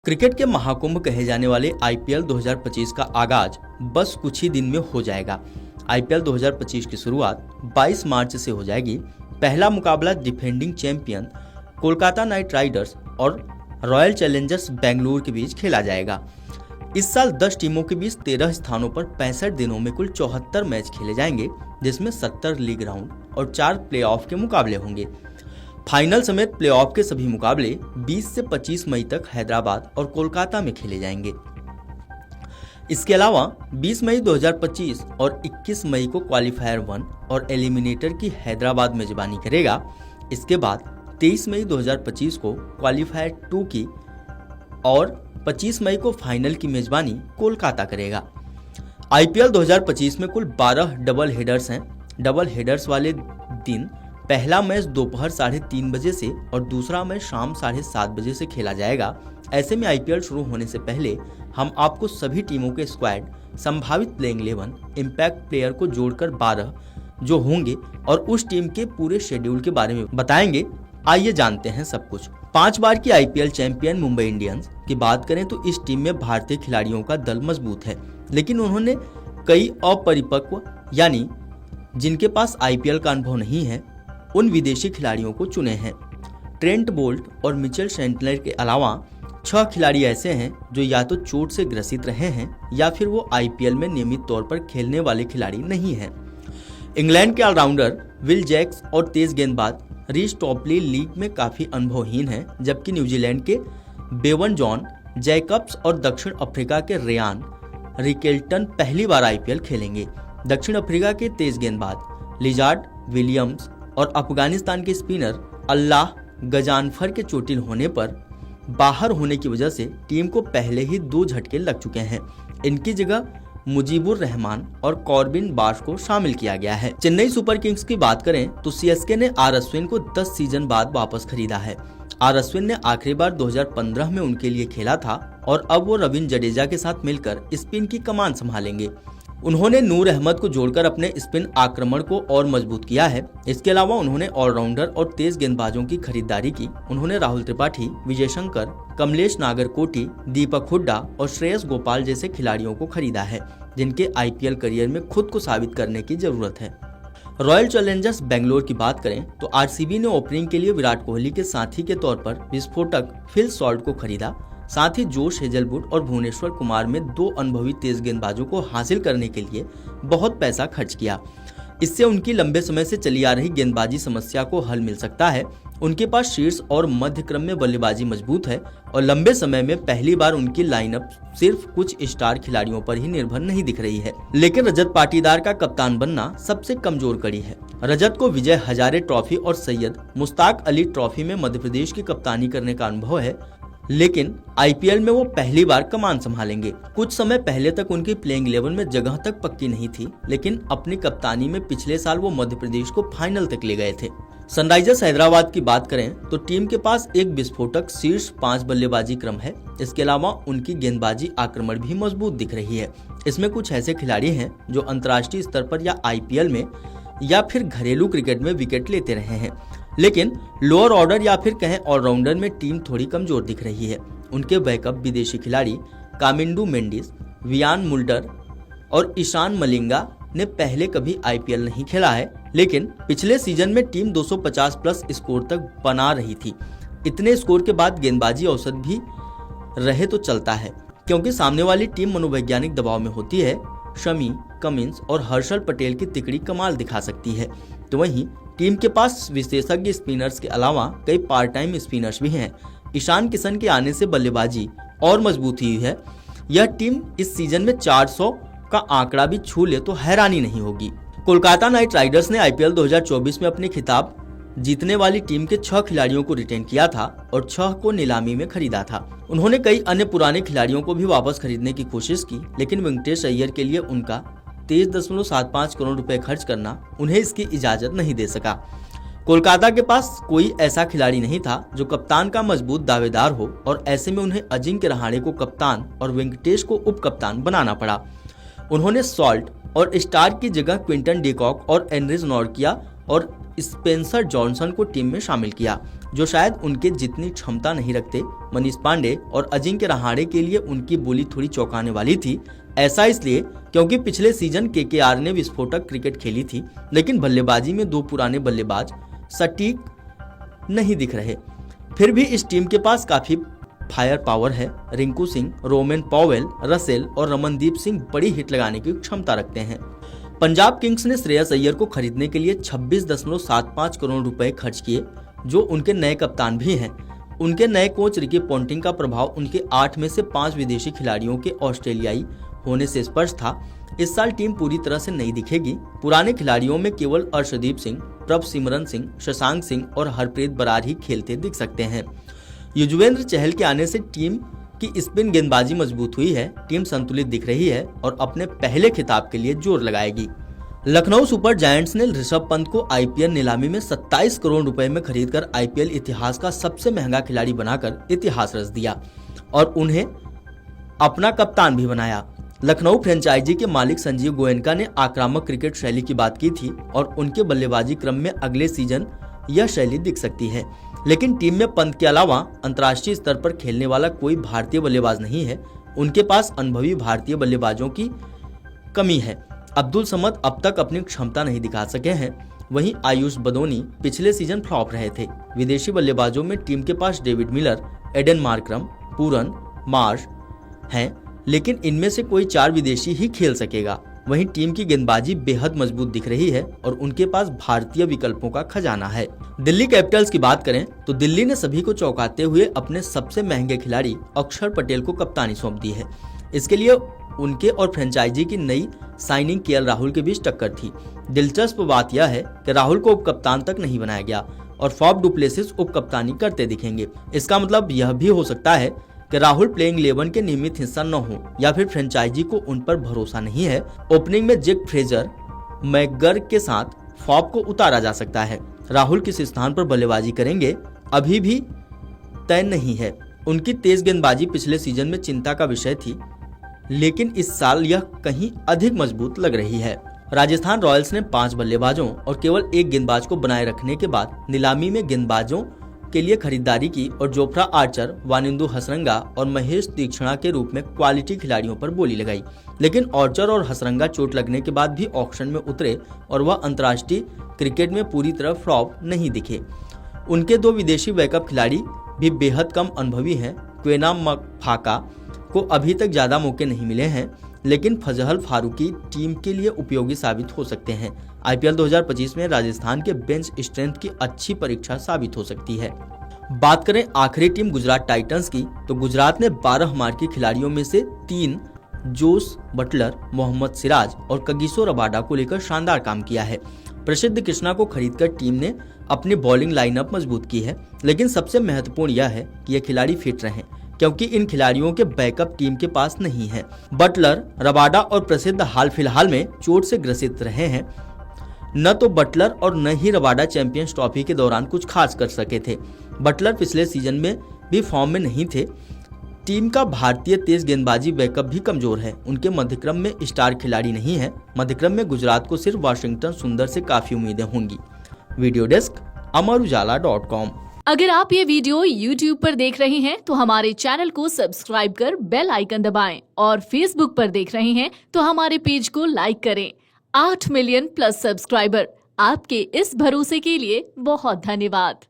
Cricket के महाकुंभ कहे जाने वाले आईपीएल 2025 का आगाज बस कुछ ही दिन में हो जाएगा। आईपीएल 2025 की शुरुआत 22 मार्च से हो जाएगी। पहला मुकाबला defending champion Kolkata night Riders और रॉयल चैलेंजर्स बेंगलुरु के बीच खेला जाएगा। इस साल 10 टीमों के बीच 13 स्थानों पर 65 दिनों में कुल 74 मैच खेले जाएंगे, जिसमें 70 लीग राउंड और 4 प्लेऑफ के मुकाबले होंगे। फाइनल समेत प्लेऑफ के सभी मुकाबले 20 से 25 मई तक हैदराबाद और कोलकाता में खेले जाएंगे। इसके अलावा 20 मई 2025 और 21 मई को क्वालिफायर 1 और एलिमिनेटर की हैदराबाद मेजबानी करेगा। इसके बाद 23 मई 2025 को क्वालिफायर 2 की और 25 मई को फाइनल की मेजबानी कोलकाता करेगा। आईपीएल 2025 में कुल 12 डबल हेडर्स हैं। डबल हेडर्स वाले दिन पहला मैच दोपहर 3:30 बजे से और दूसरा मैच शाम 7:30 बजे से खेला जाएगा। ऐसे में आईपीएल शुरू होने से पहले हम आपको सभी टीमों के स्क्वाड, संभावित प्लेइंग 11, इम्पैक्ट प्लेयर को जोड़कर 12 जो होंगे और उस टीम के पूरे शेड्यूल के बारे में बताएंगे। आइए जानते हैं सब कुछ। 5 बार की आईपीएल चैंपियन मुंबई इंडियंस की बात करें तो इस टीम में भारतीय खिलाड़ियों का दल मजबूत है, लेकिन उन्होंने कई अपरिपक्व यानी जिनके पास आईपीएल का अनुभव नहीं है उन विदेशी खिलाड़ियों को चुने हैं। ट्रेंट बोल्ट और मिचेल सेंटनर के अलावा 6 खिलाड़ी ऐसे हैं जो या तो चोट से ग्रसित रहे हैं या फिर वो आईपीएल में नियमित तौर पर खेलने वाले खिलाड़ी नहीं हैं। इंग्लैंड के ऑलराउंडर विल जैक्स और तेज गेंदबाज रीस टॉपली लीग में काफी अनुभवहीन हैं, जबकि न्यूजीलैंड के बेवन जॉन जैकब्स और दक्षिण अफ्रीका के रेयान रिकेल्टन पहली बार आईपीएल खेलेंगे। दक्षिण अफ्रीका के तेज गेंदबाज लिजार्ड विलियम्स और अफगानिस्तान के स्पिनर अल्लाह गजानफर के चोटिल होने पर बाहर होने की वजह से टीम को पहले ही 2 झटके लग चुके हैं। इनकी जगह मुजीबुर रहमान और कॉर्बिन बाश को शामिल किया गया है। चेन्नई सुपर किंग्स की बात करें तो सीएसके ने आर अश्विन को 10 सीजन बाद वापस खरीदा है। आर अश्विन ने आखिरी बार 2015 में उनके लिए खेला था और अब वो रविंद्र जडेजा के साथ मिलकर स्पिन की कमान संभालेंगे। उन्होंने नूर अहमद को जोड़कर अपने स्पिन आक्रमण को और मजबूत किया है। इसके अलावा उन्होंने ऑलराउंडर और तेज गेंदबाजों की खरीदारी की। उन्होंने राहुल त्रिपाठी, विजय शंकर, कमलेश नागरकोटी, दीपक हुड्डा और श्रेयस गोपाल जैसे खिलाड़ियों को खरीदा है, जिनके आईपीएल करियर में खुद को साबित करने की जरूरत है। रॉयल चैलेंजर्स बेंगलुरु की बात करें तो आरसीबी ने ओपनिंग के लिए विराट कोहली के साथी के तौर पर विस्फोटक फिल सॉल्ट को खरीदा। साथ ही जोश हेजलवुड और भुवनेश्वर कुमार में 2 अनुभवी तेज गेंदबाजों को हासिल करने के लिए बहुत पैसा खर्च किया। इससे उनकी लंबे समय से चली आ रही गेंदबाजी समस्या को हल मिल सकता है। उनके पास शीर्ष और मध्य क्रम में बल्लेबाजी मजबूत है और लंबे समय में पहली बार उनकी लाइनअप सिर्फ कुछ स्टार खिलाड़ियों पर ही निर्भर नहीं दिख रही है। लेकिन रजत पाटीदार का कप्तान बनना सबसे कमजोर कड़ी है। रजत को विजय हजारे ट्रॉफी और सैयद मुश्ताक अली ट्रॉफी में मध्य प्रदेश की कप्तानी करने का अनुभव है, लेकिन आईपीएल में वो पहली बार कमान संभालेंगे। कुछ समय पहले तक उनकी प्लेइंग 11 में जगह तक पक्की नहीं थी, लेकिन अपनी कप्तानी में पिछले साल वो मध्य प्रदेश को फाइनल तक ले गए थे। सनराइजर्स हैदराबाद की बात करें तो टीम के पास एक विस्फोटक शीर्ष 5 बल्लेबाजी क्रम है। इसके अलावा उनकी गेंदबाजी आक्रमण भी मजबूत दिख रही है। इसमें कुछ ऐसे खिलाड़ी हैं जो अंतर्राष्ट्रीय स्तर पर या आईपीएल में या फिर घरेलू क्रिकेट में विकेट लेते रहे हैं, लेकिन लोअर ऑर्डर या फिर कहें ऑलराउंडर में टीम थोड़ी कमजोर दिख रही है। उनके बैकअप विदेशी खिलाड़ी कामिंडू मेंडिस, वियान मुल्डर और ईशान मलिंगा ने पहले कभी आईपीएल नहीं खेला है, लेकिन पिछले सीजन में टीम 250 प्लस स्कोर तक बना रही थी। इतने स्कोर के बाद गेंदबाजी औसत भी रहे तो चलता है, क्योंकि सामने वाली टीम मनोवैज्ञानिक दबाव में होती है। शमी, कमिंस और हर्षल पटेल की तिकड़ी कमाल दिखा सकती है। तो वहीं टीम के पास विशेषज्ञ स्पिनर्स के अलावा कई पार्ट टाइम स्पिनर्स भी हैं। ईशान किशन के आने से बल्लेबाजी और मजबूत हुई है। यह टीम इस सीजन में 400 का आंकड़ा भी छू ले तो हैरानी नहीं होगी। कोलकाता नाइट राइडर्स ने आईपीएल 2024 में अपने खिताब जीतने वाली टीम के 6 खिलाड़ियों को रिटेन किया था और 6 को नीलामी में खरीदा था। उन्होंने कई अन्य पुराने खिलाड़ियों को भी वापस खरीदने की कोशिश की, लेकिन वेंकटेश अय्यर के लिए उनका 23.75 करोड़ रुपए खर्च करना उन्हें इसकी इजाजत नहीं दे सका। कोलकाता के पास कोई ऐसा खिलाड़ी नहीं था जो कप्तान का मजबूत दावेदार हो और ऐसे में उन्हें अजिंक्य रहाणे को कप्तान और वेंकटेश को उप कप्तान बनाना पड़ा। उन्होंने सॉल्ट और स्टार की जगह क्विंटन डिकॉक और एनरिच नॉर्किया और स्पेंसर जॉनसन को टीम में शामिल किया, जो शायद उनके जितनी क्षमता नहीं रखते। मनीष पांडे और अजिंक्य रहाणे के लिए उनकी बोली थोड़ी चौंकाने वाली थी। ऐसा इसलिए क्योंकि पिछले सीजन केकेआर ने विस्फोटक क्रिकेट खेली थी, लेकिन बल्लेबाजी में दो पुराने बल्लेबाज सटीक नहीं दिख रहे। फिर भी इस टीम के पास काफी फायर पावर है। Rinku Singh, Rovman Powell, Russell और रमनदीप सिंह बड़ी हिट लगाने की क्षमता रखते हैं। पंजाब किंग्स ने श्रेयस अय्यर को खरीदने के लिए 26.75 करोड़ रुपए खर्च किए, जो उनके नए कप्तान भी हैं। उनके नए कोच रिकी पॉन्टिंग का प्रभाव उनके 8 में से 5 विदेशी खिलाड़ियों के ऑस्ट्रेलियाई होने से स्पष्ट था। इस साल टीम पूरी तरह से नहीं दिखेगी। पुराने खिलाड़ियों में केवल अर्शदीप सिंह, प्रभ सिमरन सिंह, शशांक सिंह और हरप्रीत बरार ही खेलते दिख सकते हैं। युजवेंद्र चहल के आने से टीम की स्पिन गेंदबाजी मजबूत हुई है। टीम संतुलित दिख रही है और अपने पहले खिताब के लिए जोर लगाएगी। लखनऊ सुपर जायंट्स ने ऋषभ पंत को आईपीएल नीलामी में 27 करोड़ रुपए में खरीदकर आईपीएल इतिहास का सबसे महंगा खिलाड़ी बनाकर इतिहास रच दिया और उन्हें अपना कप्तान भी बनाया। लखनऊ फ्रेंचाइजी के मालिक संजीव गोयनका ने आक्रामक क्रिकेट शैली की बात की थी और उनके बल्लेबाजी क्रम में अगले सीजन यह शैली दिख सकती है। लेकिन टीम में पंत के अलावा अंतर्राष्ट्रीय स्तर पर खेलने वाला कोई भारतीय बल्लेबाज नहीं है। उनके पास अनुभवी भारतीय बल्लेबाजों की कमी है। अब्दुल समद अब तक अपनी क्षमता नहीं दिखा सके हैं। वहीं आयुष बदोनी पिछले सीजन फ्लॉप रहे थे। विदेशी बल्लेबाजों में टीम के पास डेविड मिलर, एडन मार्करम, पूरन, मार्श हैं, लेकिन इनमें से कोई 4 विदेशी ही खेल सकेगा। वहीं टीम की गेंदबाजी बेहद मजबूत दिख रही है और उनके पास भारतीय विकल्पों का खजाना है। दिल्ली कैपिटल्स की बात करें तो दिल्ली ने सभी को चौंकाते हुए अपने सबसे महंगे खिलाड़ी अक्षर पटेल को कप्तानी सौंप दी है। इसके लिए उनके और फ्रेंचाइजी की नई साइनिंग केएल राहुल के बीच टक्कर थी। दिलचस्प बात यह है कि राहुल को उप कप्तान तक नहीं बनाया गया और फॉफ डु प्लेसिस उप कप्तानी करते दिखेंगे। इसका मतलब यह भी हो सकता है कि राहुल प्लेइंग 11 के नियमित हिस्सा न हो या फिर फ्रेंचाइजी को उन पर भरोसा नहीं है। ओपनिंग में जैक फ्रेजर, मैकगर्ग के साथ फॉफ को उतारा जा सकता है। राहुल किस स्थान पर बल्लेबाजी करेंगे अभी भी तय नहीं है। उनकी तेज गेंदबाजी पिछले सीजन में चिंता का विषय थी, लेकिन इस साल यह कहीं अधिक मजबूत लग रही है। राजस्थान रॉयल्स ने 5 बल्लेबाजों और केवल 1 गेंदबाज को बनाए रखने के बाद नीलामी में गेंदबाजों के लिए खरीदारी की और जोफ्रा आर्चर, वानिंदु हसरंगा और महेश तीक्ष्णा के रूप में क्वालिटी खिलाड़ियों पर बोली लगाई। लेकिन आर्चर और हसरंगा चोट लगने के बाद भी ऑक्शन में उतरे और वह अंतर्राष्ट्रीय क्रिकेट में पूरी तरह फ्लॉप नहीं दिखे। उनके 2 विदेशी बैकअप खिलाड़ी भी बेहद कम अनुभवी हैं। क्वेना मकफाका को अभी तक ज्यादा मौके नहीं मिले हैं, लेकिन फजहल फारूकी टीम के लिए उपयोगी साबित हो सकते हैं। आईपीएल 2025 में राजस्थान के बेंच स्ट्रेंथ की अच्छी परीक्षा साबित हो सकती है। बात करें आखिरी टीम गुजरात टाइटंस की, तो गुजरात ने 12 मार्की खिलाड़ियों में से 3 जोस बटलर, मोहम्मद सिराज और कगिसो रबाडा को लेकर शानदार काम किया है। प्रसिद्ध कृष्णा को खरीदकर टीम ने अपनी बॉलिंग लाइनअप मजबूत की है, लेकिन सबसे महत्वपूर्ण यह है कि ये खिलाड़ी फिट रहें, क्योंकि इन खिलाड़ियों के बैकअप टीम के पास नहीं है। बटलर, रबाडा और प्रसिद्ध हाल फिलहाल में चोट से ग्रसित रहे हैं। न तो बटलर और न ही रबाडा चैंपियंस ट्रॉफी के दौरान कुछ खास कर सके थे। बटलर पिछले सीजन में भी फॉर्म में नहीं थे। टीम का भारतीय तेज गेंदबाजी बैकअप भी कमजोर है। उनके मध्यक्रम में स्टार खिलाड़ी नहीं है। मध्यक्रम में गुजरात को सिर्फ वाशिंगटन सुंदर से काफी उम्मीदें होंगी। वीडियो डेस्क अमरउजाला.com। अगर आप ये वीडियो YouTube पर देख रहे हैं तो हमारे चैनल को सब्सक्राइब कर बेल आइकन दबाएं और Facebook पर देख रहे हैं तो हमारे पेज को लाइक करें। 8 मिलियन प्लस सब्सक्राइबर, आपके इस भरोसे के लिए बहुत धन्यवाद।